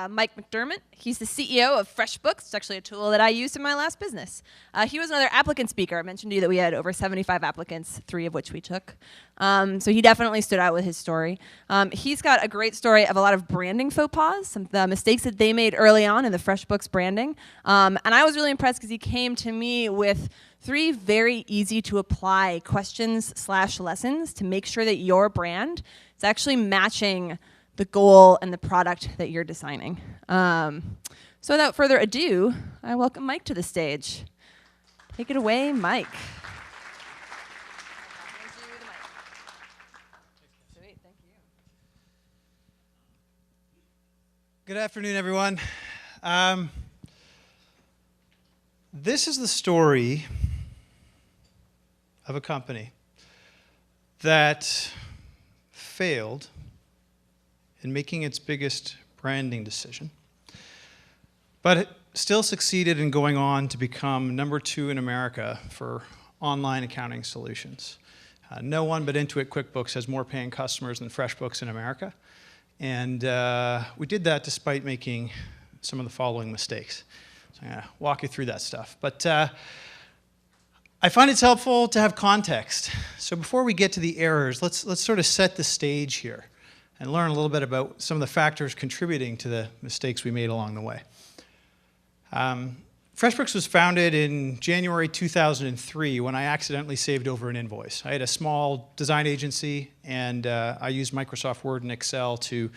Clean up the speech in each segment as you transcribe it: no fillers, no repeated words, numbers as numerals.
Mike McDermott. He's the CEO of FreshBooks. It's actually a tool that I used in my last business. He was another applicant speaker. I mentioned to you that we had over 75 applicants, 3 of which we took. So he definitely stood out with his story. He's got a great story of a lot of branding faux pas, some of the mistakes that they made early on in the FreshBooks branding. And I was really impressed because he came to me with 3 very easy to apply questions/lessons to make sure that your brand is actually matching the goal and the product that you're designing. So without further ado, I welcome Mike to the stage. Take it away, Mike. Sweet, thank you. Good afternoon, everyone. This is the story of a company that failed in making its biggest branding decision, but it still succeeded in going on to become number 2 in America for online accounting solutions. No one but Intuit QuickBooks has more paying customers than FreshBooks in America, and we did that despite making some of the following mistakes. So I'm going to walk you through that stuff. But I find it's helpful to have context. So before we get to the errors, let's sort of set the stage here and learn a little bit about some of the factors contributing to the mistakes we made along the way. FreshBooks was founded in January 2003 when I accidentally saved over an invoice. I had a small design agency, and I used Microsoft Word and Excel to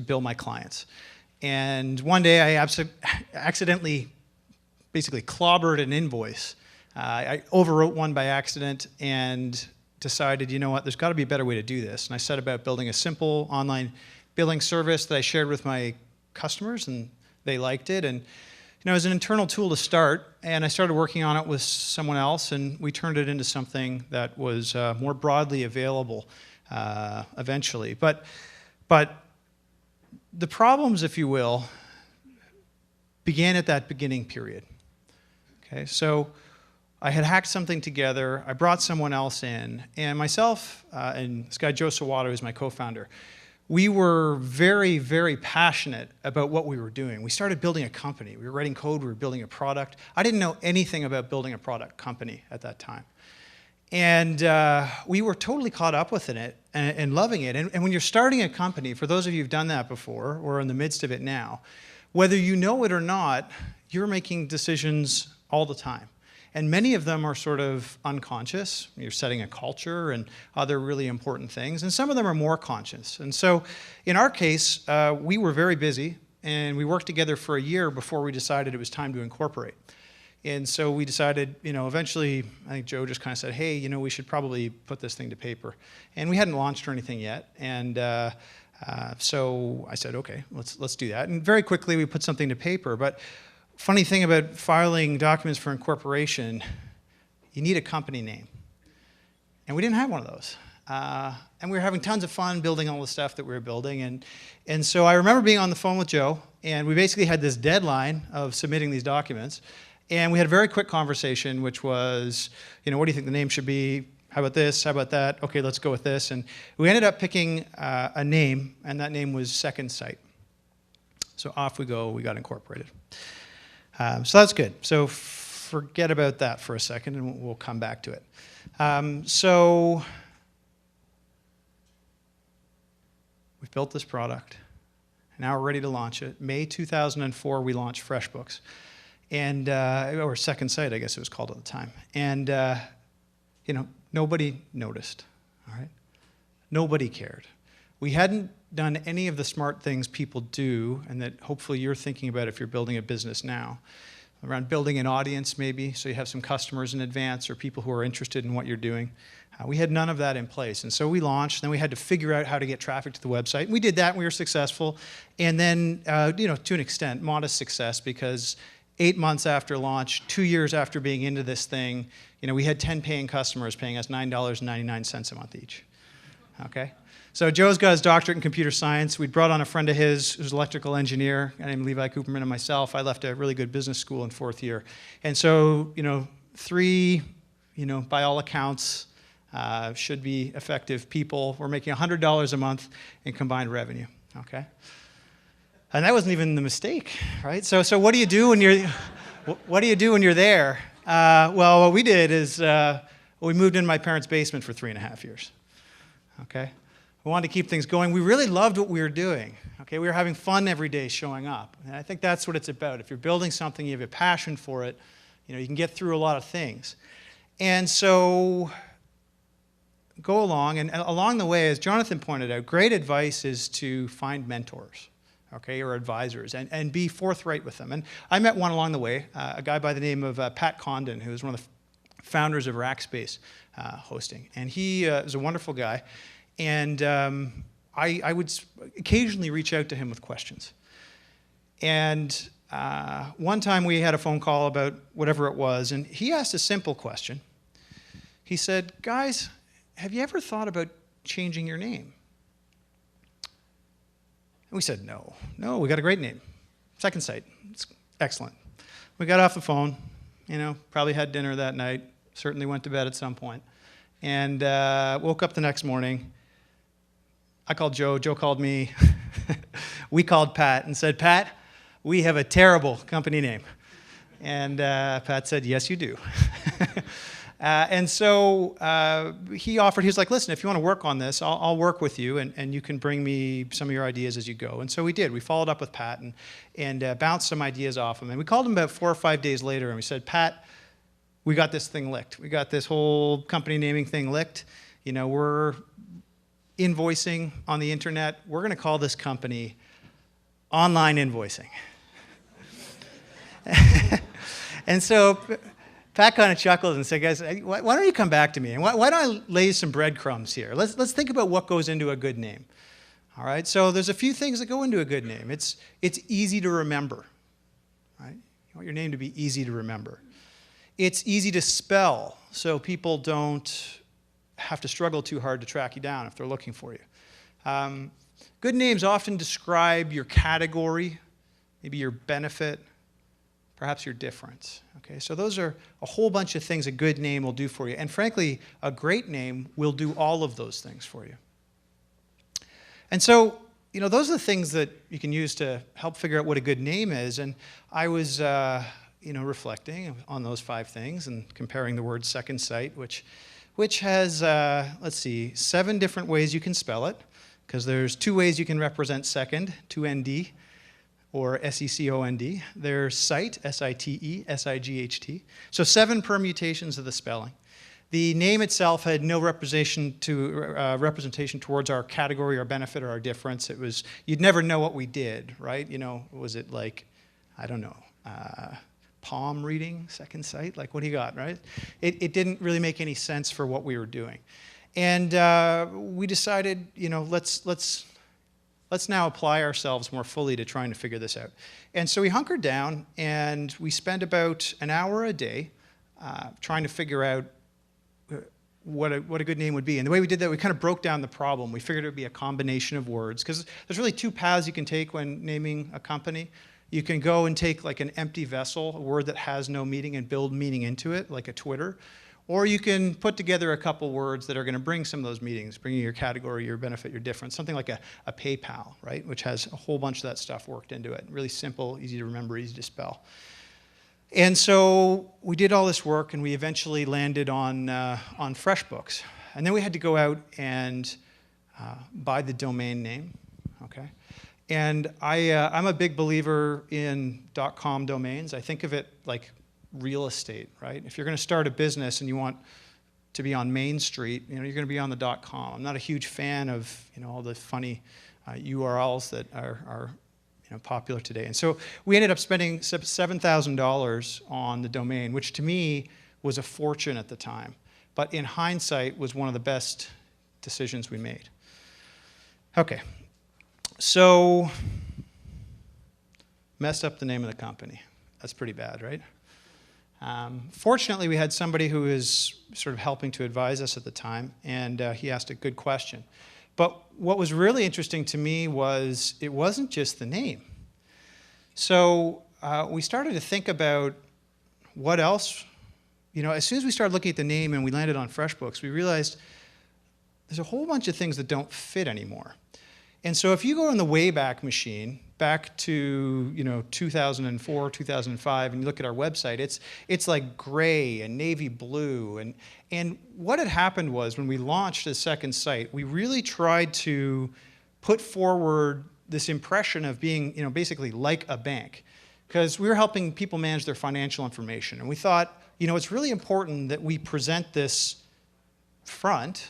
bill my clients. And one day I accidentally basically clobbered an invoice. I overwrote one by accident and decided, you know what, there's got to be a better way to do this. And I set about building a simple online billing service that I shared with my customers, and they liked it. And it was an internal tool to start, and I started working on it with someone else, and we turned it into something that was more broadly available eventually. But the problems, if you will, began at that beginning period. Okay, so I had hacked something together, I brought someone else in, and myself and this guy Joe Sawato, who's my co-founder, we were very, very passionate about what we were doing. We started building a company. We were writing code, we were building a product. I didn't know anything about building a product company at that time. And we were totally caught up with it and loving it. And when you're starting a company, for those of you who've done that before or in the midst of it now, whether you know it or not, you're making decisions all the time. And many of them are sort of unconscious. You're setting a culture and other really important things. And some of them are more conscious. And so in our case, we were very busy, and we worked together for a year before we decided it was time to incorporate. And so we decided, eventually, I think Joe just kind of said, hey, we should probably put this thing to paper. And we hadn't launched or anything yet. And so I said, okay, let's do that. And very quickly, we put something to paper. But funny thing about filing documents for incorporation, you need a company name. And we didn't have one of those. And we were having tons of fun building all the stuff that we were building. And so I remember being on the phone with Joe, and we basically had this deadline of submitting these documents. And we had a very quick conversation, which was, what do you think the name should be? How about this? How about that? Okay, let's go with this. And we ended up picking a name, and that name was Second Sight. So off we go, we got incorporated. So that's good. So forget about that for a second, and we'll come back to it. So we've built this product. Now we're ready to launch it. May 2004, we launched FreshBooks, and or Second Sight, I guess it was called at the time. And nobody noticed. All right, nobody cared. We hadn't done any of the smart things people do, and that hopefully you're thinking about if you're building a business now, around building an audience maybe, so you have some customers in advance or people who are interested in what you're doing. We had none of that in place, and so we launched. Then we had to figure out how to get traffic to the website. We did that, and we were successful. And then, to an extent, modest success, because 8 months after launch, 2 years after being into this thing, we had 10 paying customers paying us $9.99 a month each. Okay? So Joe's got his doctorate in computer science. We brought on a friend of his who's an electrical engineer, a guy named Levi Cooperman, and myself. I left a really good business school in 4th year. And so, 3, by all accounts, should be effective people. We're making $100 a month in combined revenue, okay? And that wasn't even the mistake, right? So what do you do when you're, what do you do when you're there? Well, what we did is we moved into my parents' basement for 3.5 years. Okay, we wanted to keep things going. We really loved what we were doing. Okay, we were having fun every day showing up, and I think that's what it's about. If you're building something, you have a passion for it. You know, you can get through a lot of things. And so go along, and along the way, as Jonathan pointed out, great advice is to find mentors, okay, or advisors, and be forthright with them. And I met one along the way, a guy by the name of Pat Condon, who was one of the founders of Rackspace Hosting. And he is a wonderful guy. And I would occasionally reach out to him with questions. And one time we had a phone call about whatever it was, and he asked a simple question. He said, guys, have you ever thought about changing your name? And we said, no, we got a great name. Second Sight, it's excellent. We got off the phone, you know, probably had dinner that night, certainly went to bed at some point, and woke up the next morning. I called Joe, Joe called me. We called Pat and said, Pat, we have a terrible company name. And Pat said, yes, you do. And so he offered, he was like, listen, if you want to work on this, I'll work with you, and you can bring me some of your ideas as you go. And so we did. We followed up with Pat and bounced some ideas off him. And we called him about 4 or 5 days later, and we said, Pat, we got this thing licked. We got this whole company naming thing licked. You know, we're invoicing on the internet. We're going to call this company Online Invoicing. And so Pat kind of chuckled and said, guys, why don't you come back to me? And why don't I lay some breadcrumbs here? Let's think about what goes into a good name. All right, so there's a few things that go into a good name. It's easy to remember, right? You want your name to be easy to remember. It's easy to spell, so people don't have to struggle too hard to track you down if they're looking for you. Good names often describe your category, maybe your benefit, perhaps your difference. Okay, so those are a whole bunch of things a good name will do for you. And frankly, a great name will do all of those things for you. And so, you know, those are the things that you can use to help figure out what a good name is. And I was, you know, reflecting on those 5 things and comparing the word Second Sight, which has, let's see, 7 different ways you can spell it, because there's 2 ways you can represent second, 2ND, or S-E-C-O-N-D. There's sight, S-I-T-E, S-I-G-H-T. So 7 permutations of the spelling. The name itself had no representation towards our category, our benefit, or our difference. It was, you'd never know what we did, right? You know, was it like, I don't know, palm reading, Second Sight? Like, what do you got, right? It didn't really make any sense for what we were doing. And we decided, you know, let's now apply ourselves more fully to trying to figure this out. And so we hunkered down, and we spent about an hour a day trying to figure out what a good name would be. And the way we did that, we kind of broke down the problem. We figured it would be a combination of words, because there's really 2 paths you can take when naming a company. You can go and take like an empty vessel, a word that has no meaning, and build meaning into it, like a Twitter. Or you can put together a couple words that are going to bring some of those meanings, bring you your category, your benefit, your difference, something like a PayPal, right, which has a whole bunch of that stuff worked into it. Really simple, easy to remember, easy to spell. And so we did all this work, and we eventually landed on FreshBooks. And then we had to go out and buy the domain name, okay? And I'm a big believer in .com domains. I think of it like real estate, right? If you're going to start a business and you want to be on Main Street, you know, you're going to be on the .com. I'm not a huge fan of, you know, all the funny URLs that are you know, popular today. And so we ended up spending $7,000 on the domain, which to me was a fortune at the time, but in hindsight was one of the best decisions we made. Okay, so messed up the name of the company. That's pretty bad, right? Fortunately, we had somebody who was sort of helping to advise us at the time, and he asked a good question. But what was really interesting to me was it wasn't just the name. So we started to think about what else, you know, as soon as we started looking at the name and we landed on FreshBooks, we realized there's a whole bunch of things that don't fit anymore. And so if you go in the Wayback Machine back to 2004, 2005, and you look at our website, it's like gray and navy blue. And what had happened was when we launched the second site, we really tried to put forward this impression of being basically like a bank, because we were helping people manage their financial information. And we thought, it's really important that we present this front,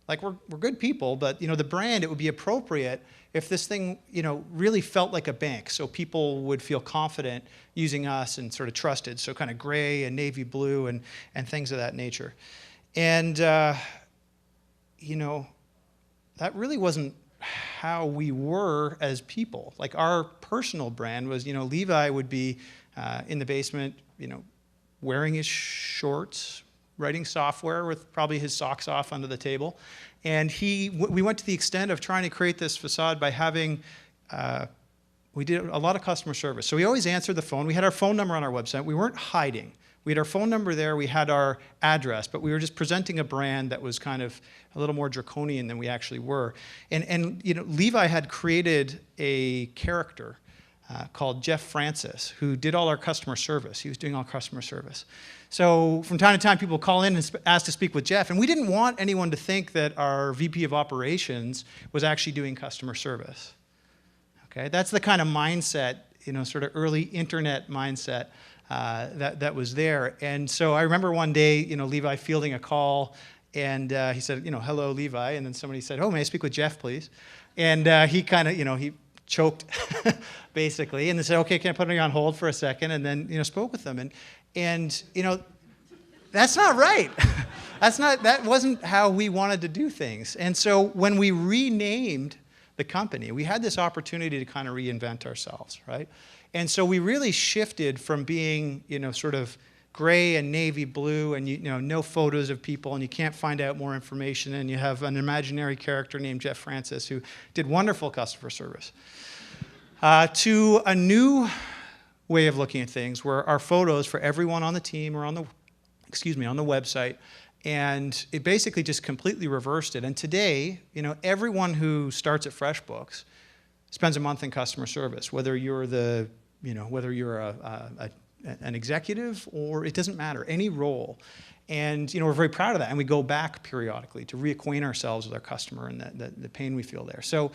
like we're good people, but the brand, it would be appropriate if this thing really felt like a bank, so people would feel confident using us and sort of trusted. So kind of gray and navy blue and things of that nature. And that really wasn't how we were as people. Like our personal brand was, Levi would be in the basement, wearing his shorts, writing software with probably his socks off under the table. And we went to the extent of trying to create this facade by having, we did a lot of customer service. So we always answered the phone. We had our phone number on our website. We weren't hiding. We had our phone number there. We had our address, but we were just presenting a brand that was kind of a little more draconian than we actually were. And Levi had created a character called Jeff Francis, who did all our customer service. He was doing all customer service. So from time to time, people call in and ask to speak with Jeff, and we didn't want anyone to think that our VP of operations was actually doing customer service. Okay, that's the kind of mindset, sort of early internet mindset that was there. And so I remember one day, Levi fielding a call, and he said, hello, Levi, and then somebody said, oh, may I speak with Jeff, please? And he kind of, he choked, basically, and they said, okay, can I put you on hold for a second? And then, spoke with them. And that's not right. That wasn't how we wanted to do things. And so when we renamed the company, we had this opportunity to kind of reinvent ourselves, right? And so we really shifted from being, sort of gray and navy blue and, no photos of people, and you can't find out more information, and you have an imaginary character named Jeff Francis who did wonderful customer service, to a new way of looking at things where our photos for everyone on the team are on the website, and it basically just completely reversed it. And today, everyone who starts at FreshBooks spends a month in customer service, whether you're an executive or it doesn't matter, any role. And we're very proud of that, and we go back periodically to reacquaint ourselves with our customer and the pain we feel there. So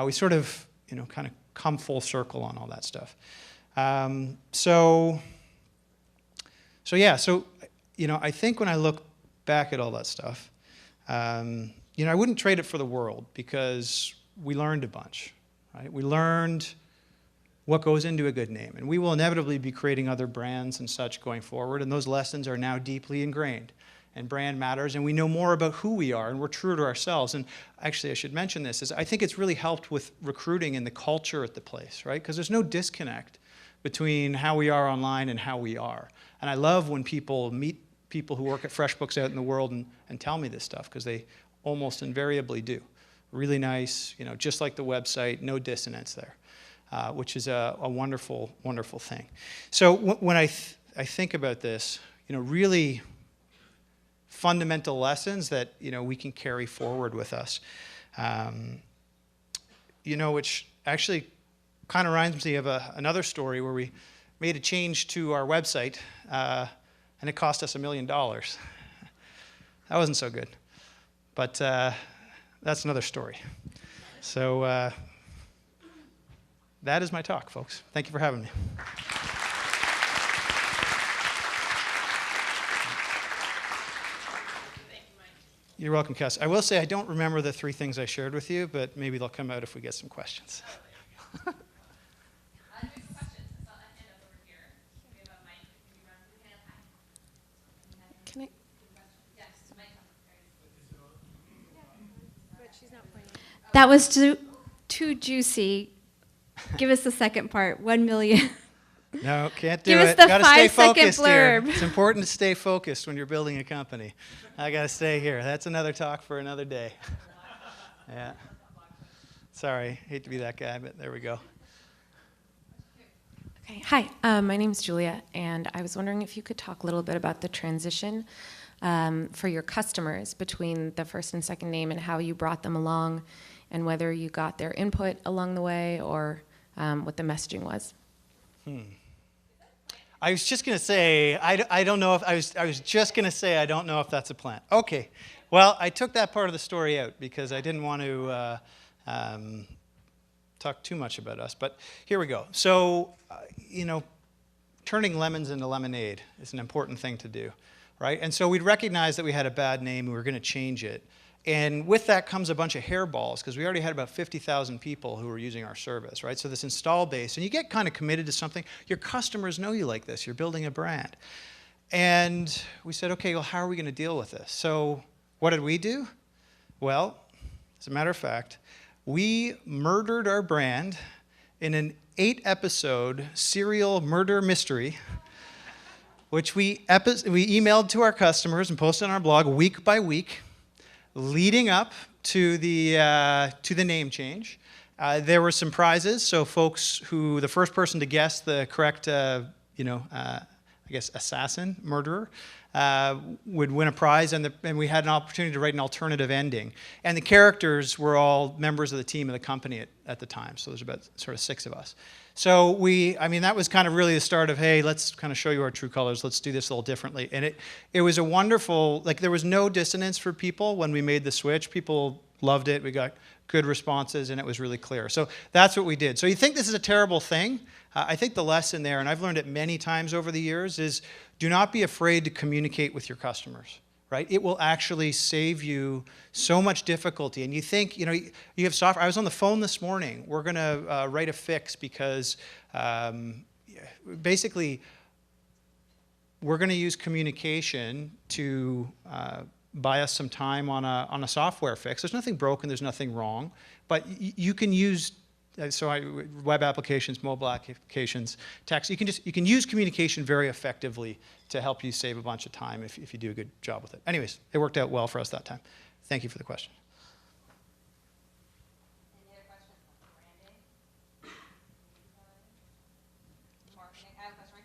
we sort of kind of come full circle on all that stuff. So I think when I look back at all that stuff, I wouldn't trade it for the world, because we learned a bunch, right? We learned what goes into a good name, and we will inevitably be creating other brands and such going forward, and those lessons are now deeply ingrained. And brand matters, and we know more about who we are, and we're true to ourselves. And actually, I should mention this, is I think it's really helped with recruiting and the culture at the place, right? Because there's no disconnect between how we are online and how we are. And I love when people meet people who work at FreshBooks out in the world and tell me this stuff, because they almost invariably do. Really nice, just like the website, no dissonance there, which is a wonderful, wonderful thing. So when I think about this, really fundamental lessons that we can carry forward with us, which actually kind of reminds me of another story where we made a change to our website, and it cost us $1 million. That wasn't so good, but that's another story. So that is my talk, folks. Thank you for having me. You're welcome, Cass. I will say I don't remember the 3 things I shared with you, but maybe they'll come out if we get some questions. Can I? That was too juicy. Give us the second part. 1 million. No, can't do Give it. us the Gotta stay 5-second focused here. blurb. It's important to stay focused when you're building a company. I gotta stay here. That's another talk for another day. Yeah. Sorry, hate to be that guy, but there we go. Okay. Hi, my name is Julia, and I was wondering if you could talk a little bit about the transition for your customers between the first and second name and how you brought them along, and whether you got their input along the way, or what the messaging was. I was just going to say, I don't know if, I was just going to say, I don't know if that's a plan. Okay. Well, I took that part of the story out because I didn't want to talk too much about us. But here we go. So, turning lemons into lemonade is an important thing to do, right? And so we'd recognize that we had a bad name and we were going to change it. And with that comes a bunch of hairballs, because we already had about 50,000 people who were using our service, right? So this install base, and you get kind of committed to something. Your customers know you like this. You're building a brand. And we said, okay, well, how are we going to deal with this? So what did we do? Well, as a matter of fact, we murdered our brand in an 8-episode serial murder mystery, which we emailed to our customers and posted on our blog week by week, leading up to the name change. There were some prizes, so folks who, the first person to guess the correct, I guess, assassin, murderer, would win a prize, and we had an opportunity to write an alternative ending. And the characters were all members of the team of the company at the time, so there's about sort of 6 of us. So that was kind of really the start of, hey, let's kind of show you our true colors, let's do this a little differently. And it was a wonderful, there was no dissonance for people when we made the switch. People loved it, we got good responses, and it was really clear. So that's what we did. So you think this is a terrible thing? I think the lesson there, and I've learned it many times over the years, is do not be afraid to communicate with your customers, right? It will actually save you so much difficulty. And you think, you have software. I was on the phone this morning. We're going to write a fix because basically we're going to use communication to buy us some time on a software fix. There's nothing broken. There's nothing wrong. But you can use web applications, mobile applications, text. You can use communication very effectively to help you save a bunch of time if you do a good job with it. Anyways, it worked out well for us that time. Thank you for the question. Any other questions on branding? Marketing? I have a question right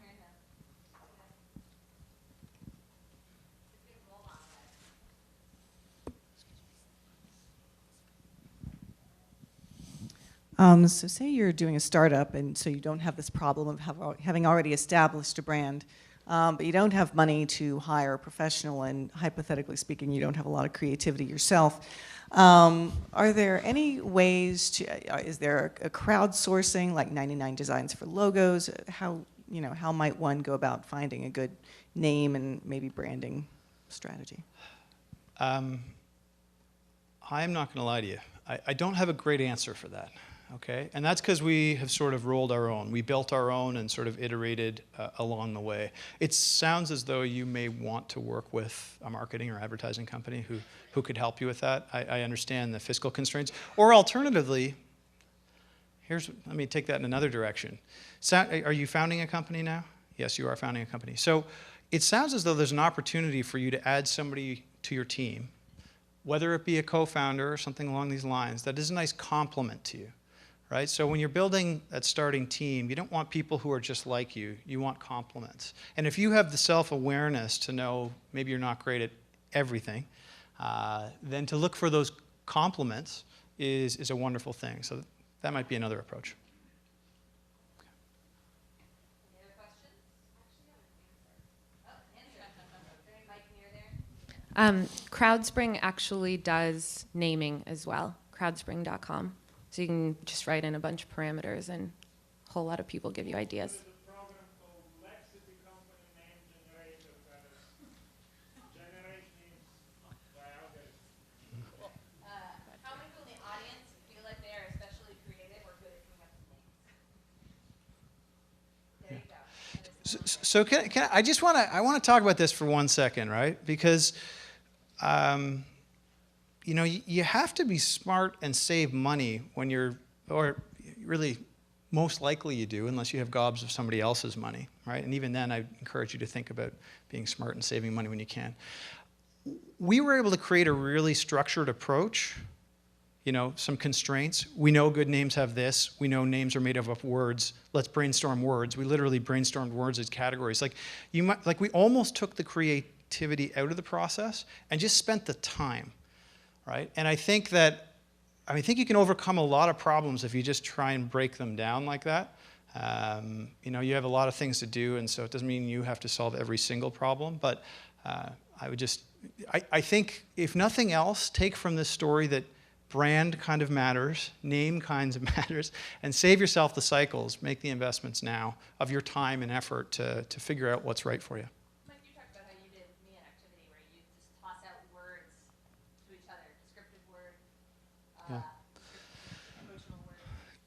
here. So say you're doing a startup, and so you don't have this problem of having already established a brand, but you don't have money to hire a professional, and hypothetically speaking, you don't have a lot of creativity yourself. Are there any ways to, is there a crowdsourcing, like 99 Designs for logos? How might one go about finding a good name and maybe branding strategy? I'm not going to lie to you. I don't have a great answer for that. Okay, and that's because we have sort of rolled our own. We built our own and sort of iterated along the way. It sounds as though you may want to work with a marketing or advertising company who could help you with that. I understand the fiscal constraints. Or alternatively, let me take that in another direction. Are you founding a company now? Yes, you are founding a company. So it sounds as though there's an opportunity for you to add somebody to your team, whether it be a co-founder or something along these lines, that is a nice complement to you. Right? So when you're building that starting team, you don't want people who are just like you. You want complements. And if you have the self-awareness to know maybe you're not great at everything, then to look for those complements is a wonderful thing. So that might be another approach. Any other questions? CrowdSpring actually does naming as well, crowdspring.com. So you can just write in a bunch of parameters and a whole lot of people give you ideas. There's a program called Lexity Company Name Generator that generates names by algorithm. How many people in the audience feel like they are especially creative or good at coming up with names? There you go. So I want to talk about this for 1 second, right? Because you have to be smart and save money or really most likely you do, unless you have gobs of somebody else's money, right? And even then, I encourage you to think about being smart and saving money when you can. We were able to create a really structured approach, some constraints. We know good names have this. We know names are made up of words. Let's brainstorm words. We literally brainstormed words as categories. We almost took the creativity out of the process and just spent the time. Right? And I think that I think you can overcome a lot of problems if you just try and break them down like that. You have a lot of things to do, and so it doesn't mean you have to solve every single problem, but I think if nothing else, take from this story that brand kind of matters, name kinds of matters, and save yourself the cycles, make the investments now of your time and effort to figure out what's right for you. Mike, you talked about how you did me an activity where you just toss out words to each other, descriptive word, emotional word.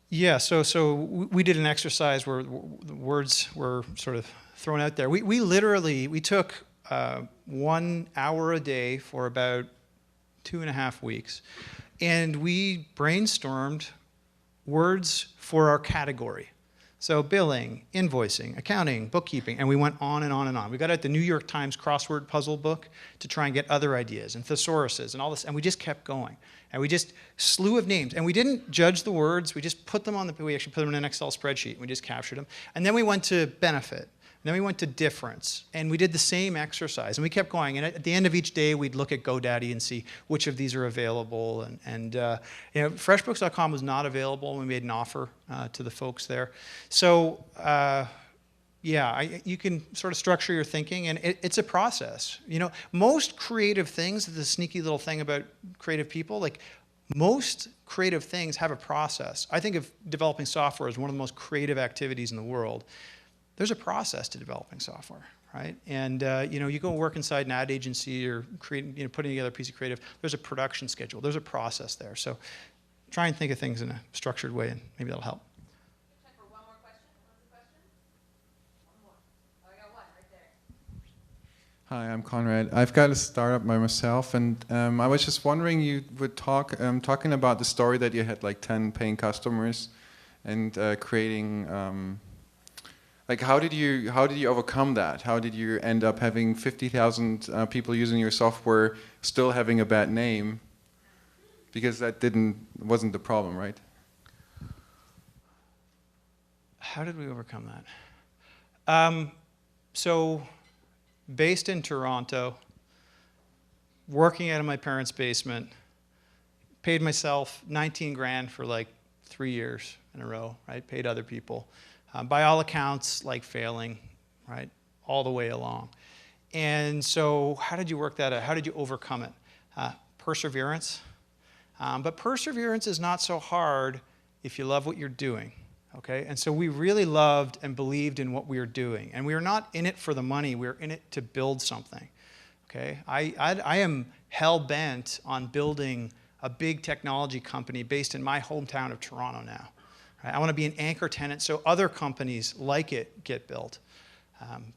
Yeah, so we did an exercise where the words were sort of thrown out there. We literally took 1 hour a day for about 2.5 weeks, and we brainstormed words for our category. So billing, invoicing, accounting, bookkeeping, and we went on and on and on. We got out the New York Times crossword puzzle book to try and get other ideas and thesauruses and all this, and we just kept going. And we just slew of names, and we didn't judge the words. We just put them we actually put them in an Excel spreadsheet, and we just captured them. And then we went to benefit. And then we went to difference, and we did the same exercise, and we kept going. And at the end of each day, we'd look at GoDaddy and see which of these are available. FreshBooks.com was not available, and we made an offer to the folks there. So, you can sort of structure your thinking, and it's a process. Most creative things, the sneaky little thing about creative people, like most creative things have a process. I think of developing software as one of the most creative activities in the world. There's a process to developing software, right? And you go work inside an ad agency or putting together a piece of creative. There's a production schedule. There's a process there. So try and think of things in a structured way, and maybe that'll help. Time for one more question. What's the question? One more. Oh, I got one right there. Hi, I'm Conrad. I've got a startup by myself, and I was just wondering, you were talking about the story that you had like 10 paying customers, and creating. How did you overcome that? How did you end up having 50,000 people using your software, still having a bad name? Because that wasn't the problem, right? How did we overcome that? So, based in Toronto, working out of my parents' basement, paid myself 19 grand for like 3 years in a row, right? Paid other people. By all accounts, like failing, right? All the way along. And so how did you work that out? How did you overcome it? Perseverance. But perseverance is not so hard if you love what you're doing, okay? And so we really loved and believed in what we were doing. And we were not in it for the money. We were in it to build something, okay? I am hell-bent on building a big technology company based in my hometown of Toronto now. I want to be an anchor tenant so other companies like it get built.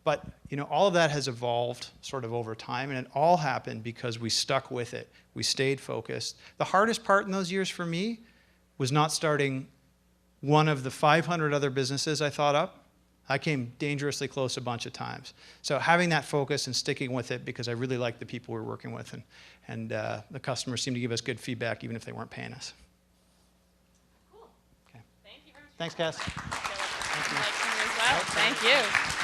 But all of that has evolved sort of over time, and it all happened because we stuck with it. We stayed focused. The hardest part in those years for me was not starting one of the 500 other businesses I thought up. I came dangerously close a bunch of times. So having that focus and sticking with it because I really liked the people we were working with, and the customers seemed to give us good feedback even if they weren't paying us. Cool. Okay. Thank you very much. Thanks, Cass. Thank you as well. Thank you.